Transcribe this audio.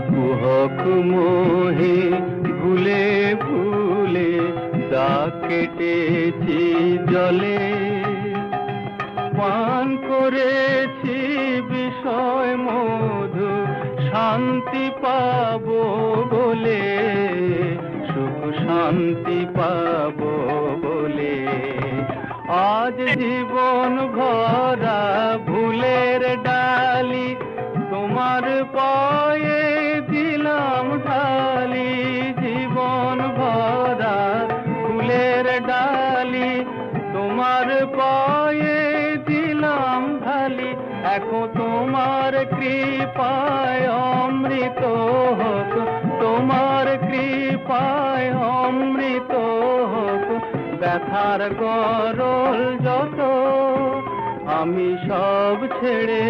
কুহক মোহে ভুলে ভুলে দাগ কেটেছি জলে, পান করেছি বিষয় মধু শান্তি পাবো বলে, সুখ শান্তি পাবো বলে। আজ জীবন ভরা ভুলের ডালি তোমার পায়ে দিলাম ঢালি, জীবন ভরা ফুলের ডালি তোমার পায়ে দিলাম ঢালি। এখন তোমার কৃপায় অমৃত হোক, তোমার কৃপায় অমৃত হোক। ব্যথার গরল যত আমি সব ছেড়ে